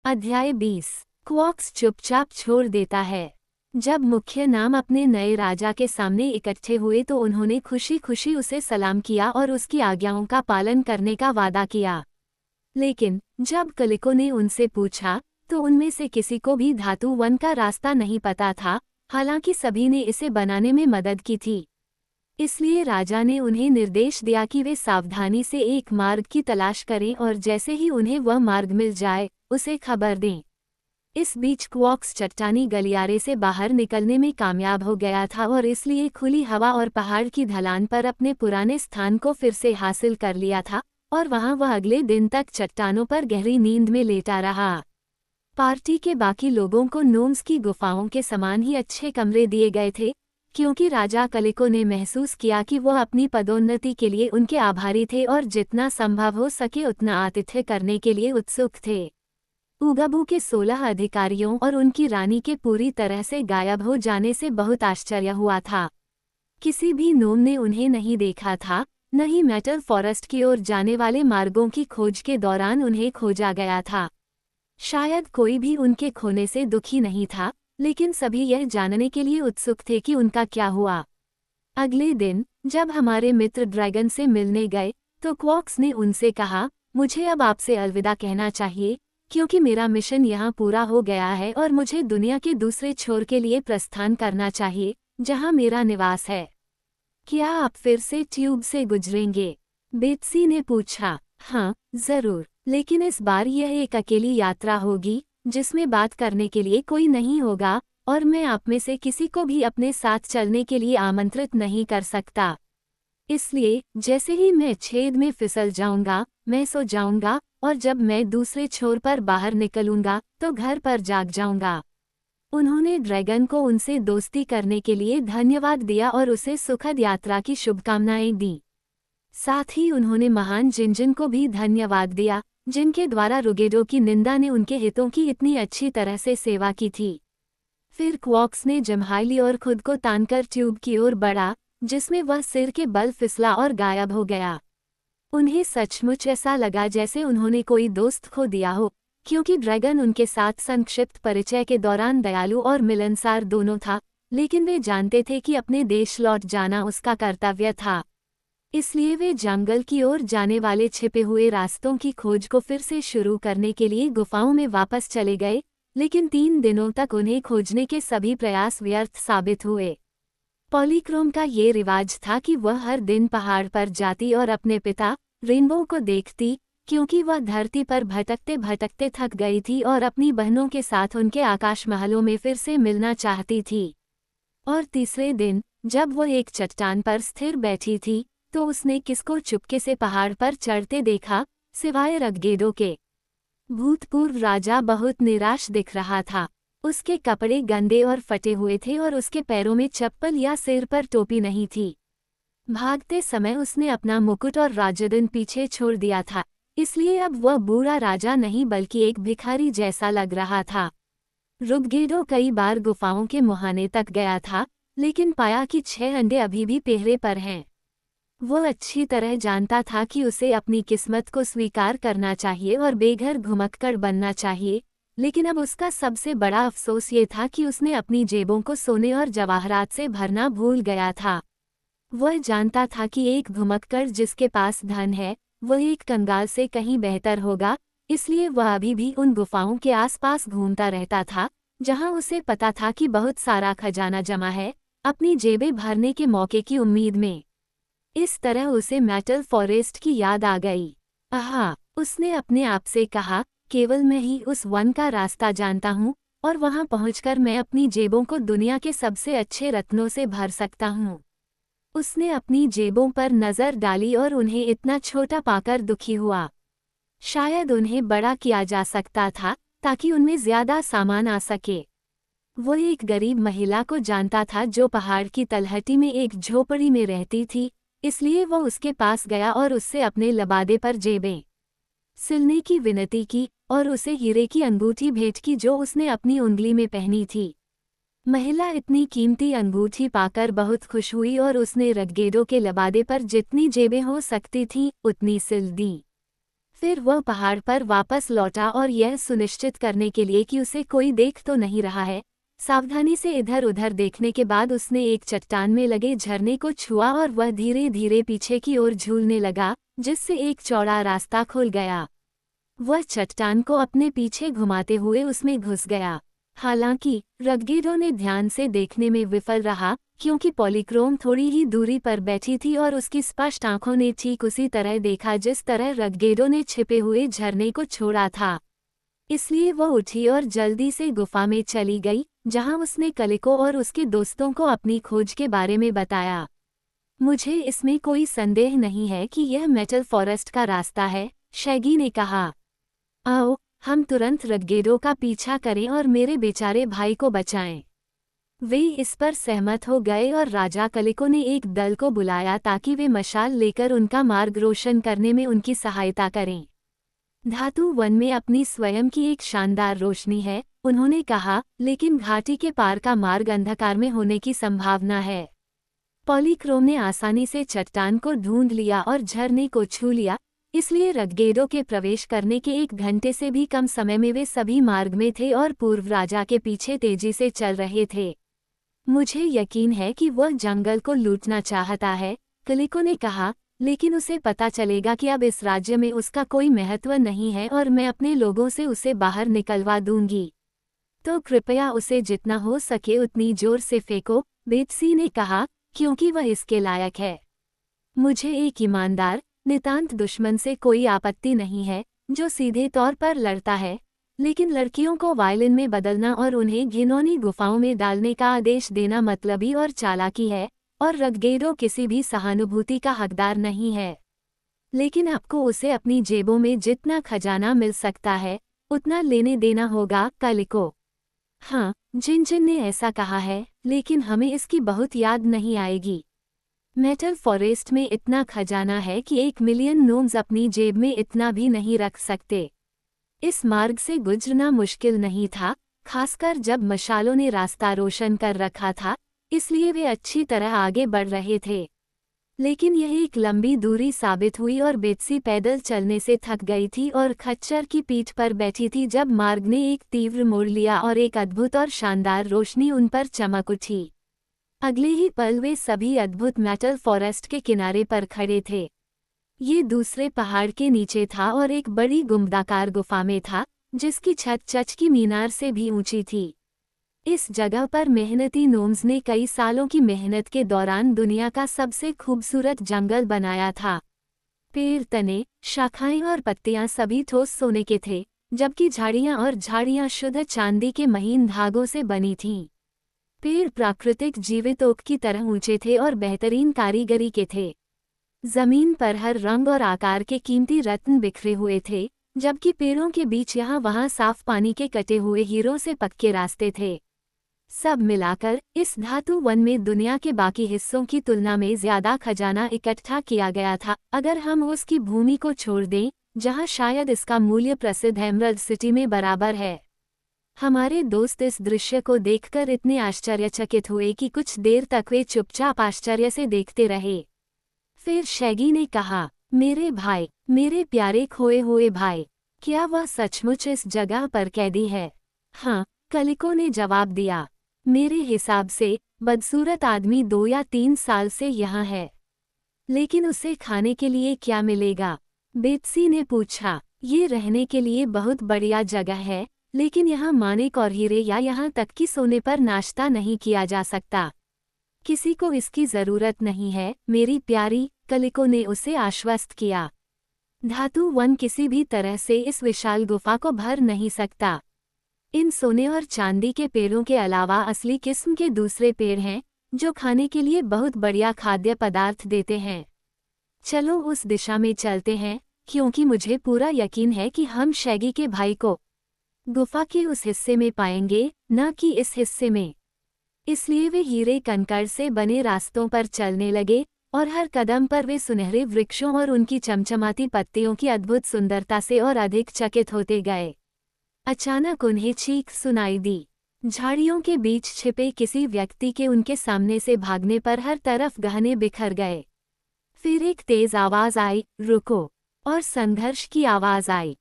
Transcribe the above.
अध्याय 20। क्वॉक्स चुपचाप छोड़ देता है। जब मुख्य नाम अपने नए राजा के सामने इकट्ठे हुए तो उन्होंने खुशी खुशी उसे सलाम किया और उसकी आज्ञाओं का पालन करने का वादा किया। लेकिन जब कलिको ने उनसे पूछा तो उनमें से किसी को भी धातु वन का रास्ता नहीं पता था, हालांकि सभी ने इसे बनाने में मदद की थी। इसलिए राजा ने उन्हें निर्देश दिया कि वे सावधानी से एक मार्ग की तलाश करें और जैसे ही उन्हें वह मार्ग मिल जाए उसे खबर दें। इस बीच क्वॉक्स चट्टानी गलियारे से बाहर निकलने में कामयाब हो गया था और इसलिए खुली हवा और पहाड़ की ढलान पर अपने पुराने स्थान को फिर से हासिल कर लिया था और वहां वह अगले दिन तक चट्टानों पर गहरी नींद में लेटा रहा। पार्टी के बाकी लोगों को नोम्स की गुफाओं के समान ही अच्छे कमरे दिए गए थे, क्योंकि राजा कलिको ने महसूस किया कि वह अपनी पदोन्नति के लिए उनके आभारी थे और जितना संभव हो सके उतना आतिथ्य करने के लिए उत्सुक थे। उगाबू के 16 अधिकारियों और उनकी रानी के पूरी तरह से गायब हो जाने से बहुत आश्चर्य हुआ था। किसी भी नोम ने उन्हें नहीं देखा था, न ही मेटल फॉरेस्ट की ओर जाने वाले मार्गों की खोज के दौरान उन्हें खोजा गया था। शायद कोई भी उनके खोने से दुखी नहीं था, लेकिन सभी यह जानने के लिए उत्सुक थे कि उनका क्या हुआ। अगले दिन जब हमारे मित्र ड्रैगन से मिलने गए तो क्वॉक्स ने उनसे कहा, मुझे अब आपसे अलविदा कहना चाहिए, क्योंकि मेरा मिशन यहाँ पूरा हो गया है और मुझे दुनिया के दूसरे छोर के लिए प्रस्थान करना चाहिए, जहाँ मेरा निवास है। क्या आप फिर से ट्यूब से गुजरेंगे? बेत्सी ने पूछा। हाँ, जरूर, लेकिन इस बार यह एक अकेली यात्रा होगी, जिसमें बात करने के लिए कोई नहीं होगा और मैं आप में से किसी को भी अपने साथ चलने के लिए आमंत्रित नहीं कर सकता। इसलिए जैसे ही मैं छेद में फिसल जाऊंगा मैं सो जाऊंगा और जब मैं दूसरे छोर पर बाहर निकलूंगा तो घर पर जाग जाऊंगा। उन्होंने ड्रैगन को उनसे दोस्ती करने के लिए धन्यवाद दिया और उसे सुखद यात्रा की शुभकामनाएं दी। साथ ही उन्होंने महान जिंजन को भी धन्यवाद दिया, जिनके द्वारा रुगेडो की निंदा ने उनके हितों की इतनी अच्छी तरह से सेवा की थी। फिर क्वॉक्स ने जम्हाई ली और खुद को तानकर ट्यूब की ओर बढ़ा, जिसमें वह सिर के बल फिसला और गायब हो गया। उन्हें सचमुच ऐसा लगा जैसे उन्होंने कोई दोस्त खो दिया हो, क्योंकि ड्रैगन उनके साथ संक्षिप्त परिचय के दौरान दयालु और मिलनसार दोनों था, लेकिन वे जानते थे कि अपने देश लौट जाना उसका कर्तव्य था। इसलिए वे जंगल की ओर जाने वाले छिपे हुए रास्तों की खोज को फिर से शुरू करने के लिए गुफाओं में वापस चले गए, लेकिन 3 दिनों तक उन्हें खोजने के सभी प्रयास व्यर्थ साबित हुए। पॉलीक्रोम का ये रिवाज था कि वह हर दिन पहाड़ पर जाती और अपने पिता रेनबो को देखती, क्योंकि वह धरती पर भटकते भटकते थक गई थी और अपनी बहनों के साथ उनके आकाश महलों में फिर से मिलना चाहती थी। और तीसरे दिन जब वह एक चट्टान पर स्थिर बैठी थी तो उसने किसको चुपके से पहाड़ पर चढ़ते देखा, सिवाय रगगेडो के। भूतपूर्व राजा बहुत निराश दिख रहा था। उसके कपड़े गंदे और फटे हुए थे और उसके पैरों में चप्पल या सिर पर टोपी नहीं थी। भागते समय उसने अपना मुकुट और राजदंड पीछे छोड़ दिया था, इसलिए अब वह बूढ़ा राजा नहीं बल्कि एक भिखारी जैसा लग रहा था। रुगगेडो कई बार गुफाओं के मुहाने तक गया था, लेकिन पाया कि 6 अंडे अभी भी पहरे पर हैं। वह अच्छी तरह जानता था कि उसे अपनी किस्मत को स्वीकार करना चाहिए और बेघर घुमक्कड़ बनना चाहिए, लेकिन अब उसका सबसे बड़ा अफसोस ये था कि उसने अपनी जेबों को सोने और जवाहरात से भरना भूल गया था। वह जानता था कि एक घुमक्कड़ जिसके पास धन है वह एक कंगाल से कहीं बेहतर होगा, इसलिए वह अभी भी उन गुफाओं के आसपास घूमता रहता था जहां उसे पता था कि बहुत सारा खजाना जमा है, अपनी जेबें भरने के मौके की उम्मीद में। इस तरह उसे मेटल फॉरेस्ट की याद आ गई। आहा, उसने अपने आप से कहा, केवल मैं ही उस वन का रास्ता जानता हूँ और वहां पहुंचकर मैं अपनी जेबों को दुनिया के सबसे अच्छे रत्नों से भर सकता हूँ। उसने अपनी जेबों पर नजर डाली और उन्हें इतना छोटा पाकर दुखी हुआ। शायद उन्हें बड़ा किया जा सकता था ताकि उनमें ज्यादा सामान आ सके। वो एक गरीब महिला को जानता था जो पहाड़ की तलहटी में एक झोपड़ी में रहती थी, इसलिए वो उसके पास गया और उससे अपने लबादे पर जेबें सिलने की विनती की और उसे हीरे की अंगूठी भेंट की जो उसने अपनी उंगली में पहनी थी। महिला इतनी कीमती अंगूठी पाकर बहुत खुश हुई और उसने रगगेडो के लबादे पर जितनी जेबें हो सकती थीं उतनी सिल दी। फिर वह पहाड़ पर वापस लौटा और यह सुनिश्चित करने के लिए कि उसे कोई देख तो नहीं रहा है, सावधानी से इधर उधर देखने के बाद उसने एक चट्टान में लगे झरने को छुआ और वह धीरे धीरे पीछे की ओर झूलने लगा, जिससे एक चौड़ा रास्ता खुल गया। वह चट्टान को अपने पीछे घुमाते हुए उसमें घुस गया। हालांकि रगगेडो ने ध्यान से देखने में विफल रहा, क्योंकि पॉलीक्रोम थोड़ी ही दूरी पर बैठी थी और उसकी स्पष्ट आंखों ने ठीक उसी तरह देखा जिस तरह रगगेडो ने छिपे हुए झरने को छोड़ा था। इसलिए वह उठी और जल्दी से गुफा में चली गई, जहां उसने कलिको और उसके दोस्तों को अपनी खोज के बारे में बताया। मुझे इसमें कोई संदेह नहीं है कि यह मेटल फॉरेस्ट का रास्ता है, शैगी ने कहा। आओ, हम तुरंत रगगेडो का पीछा करें और मेरे बेचारे भाई को बचाएं। वे इस पर सहमत हो गए और राजा कलिको ने एक दल को बुलाया ताकि वे मशाल लेकर उनका मार्ग रोशन करने में उनकी सहायता करें। धातु वन में अपनी स्वयं की एक शानदार रोशनी है, उन्होंने कहा, लेकिन घाटी के पार का मार्ग अंधकार में होने की संभावना है। पॉलीक्रोम ने आसानी से चट्टान को ढूंढ लिया और झरने को छू लिया, इसलिए रगगेडो के प्रवेश करने के 1 घंटे से भी कम समय में वे सभी मार्ग में थे और पूर्व राजा के पीछे तेजी से चल रहे थे। मुझे यकीन है कि वह जंगल को लूटना चाहता है, कलिको ने कहा, लेकिन उसे पता चलेगा कि अब इस राज्य में उसका कोई महत्व नहीं है और मैं अपने लोगों से उसे बाहर निकलवा दूंगी। तो कृपया उसे जितना हो सके उतनी जोर से फेंको, बेत्सी ने कहा, क्योंकि वह इसके लायक है। मुझे एक ईमानदार, नितांत दुश्मन से कोई आपत्ति नहीं है, जो सीधे तौर पर लड़ता है, लेकिन लड़कियों को वायलिन में बदलना और उन्हें घिनौनी गुफाओं में डालने का आदेश देना मतलबी और चालाकी है, और रगगेडो किसी भी सहानुभूति का हकदार नहीं है। लेकिन आपको उसे अपनी जेबों में जितना खजाना मिल सकता है, उतना लेने देना होगा, कलिको। हाँ, जिन ने ऐसा कहा है, लेकिन हमें इसकी बहुत याद नहीं आएगी। मेटल फॉरेस्ट में इतना खजाना है कि 1 मिलियन नोम्स अपनी जेब में इतना भी नहीं रख सकते। इस मार्ग से गुजरना मुश्किल नहीं था, खासकर जब मशालों ने रास्ता रोशन कर रखा था, इसलिए वे अच्छी तरह आगे बढ़ रहे थे। लेकिन यह एक लंबी दूरी साबित हुई और बेत्सी पैदल चलने से थक गई थी और खच्चर की पीठ पर बैठी थी जब मार्ग ने एक तीव्र मोड़ लिया और एक अद्भुत और शानदार रोशनी उन पर चमक उठी। अगले ही पल वे सभी अद्भुत मेटल फॉरेस्ट के किनारे पर खड़े थे। ये दूसरे पहाड़ के नीचे था और एक बड़ी गुंबदाकार गुफा में था, जिसकी छत चच की मीनार से भी ऊंची थी। इस जगह पर मेहनती नोम्स ने कई सालों की मेहनत के दौरान दुनिया का सबसे खूबसूरत जंगल बनाया था। पेड़, तने, शाखाएं और पत्तियां सभी ठोस सोने के थे, जबकि झाड़ियां शुद्ध चांदी के महीन धागों से बनी थीं। पेड़ प्राकृतिक जीवित ओक की तरह ऊंचे थे और बेहतरीन कारीगरी के थे। जमीन पर हर रंग और आकार के कीमती रत्न बिखरे हुए थे, जबकि पेड़ों के बीच यहाँ-वहाँ साफ पानी के कटे हुए हीरों से पक्के रास्ते थे। सब मिलाकर इस धातु वन में दुनिया के बाकी हिस्सों की तुलना में ज्यादा खजाना इकट्ठा किया गया था, अगर हम उसकी भूमि को छोड़ दें, जहाँ शायद इसका मूल्य प्रसिद्ध एमरल्ड सिटी में बराबर है। हमारे दोस्त इस दृश्य को देखकर इतने आश्चर्यचकित हुए कि कुछ देर तक वे चुपचाप आश्चर्य से देखते रहे। फिर शैगी ने कहा, मेरे भाई, मेरे प्यारे खोए हुए भाई, क्या वह सचमुच इस जगह पर कैदी है? हाँ, कलिको ने जवाब दिया। मेरे हिसाब से बदसूरत आदमी 2 या 3 साल से यहाँ है। लेकिन उसे खाने के लिए क्या मिलेगा? बेत्सी ने पूछा। ये रहने के लिए बहुत बढ़िया जगह है, लेकिन यहाँ मानिक और हीरे या यहाँ तक कि सोने पर नाश्ता नहीं किया जा सकता। किसी को इसकी जरूरत नहीं है, मेरी प्यारी, कलिको ने उसे आश्वस्त किया। धातु वन किसी भी तरह से इस विशाल गुफा को भर नहीं सकता। इन सोने और चांदी के पेड़ों के अलावा असली किस्म के दूसरे पेड़ हैं, जो खाने के लिए बहुत बढ़िया खाद्य पदार्थ देते हैं। चलो उस दिशा में चलते हैं, क्योंकि मुझे पूरा यकीन है कि हम शैगी के भाई को गुफा के उस हिस्से में पाएंगे, न कि इस हिस्से में। इसलिए वे हीरे कंकड़ से बने रास्तों पर चलने लगे, और हर कदम पर वे सुनहरे वृक्षों और उनकी चमचमाती पत्तियों की अद्भुत सुंदरता से और अधिक चकित होते गए। अचानक उन्हें चीख सुनाई दी। झाड़ियों के बीच छिपे किसी व्यक्ति के उनके सामने से भागने पर हर तरफ गहने बिखर गए। फिर एक तेज आवाज आई, रुको। और संघर्ष की आवाज आई।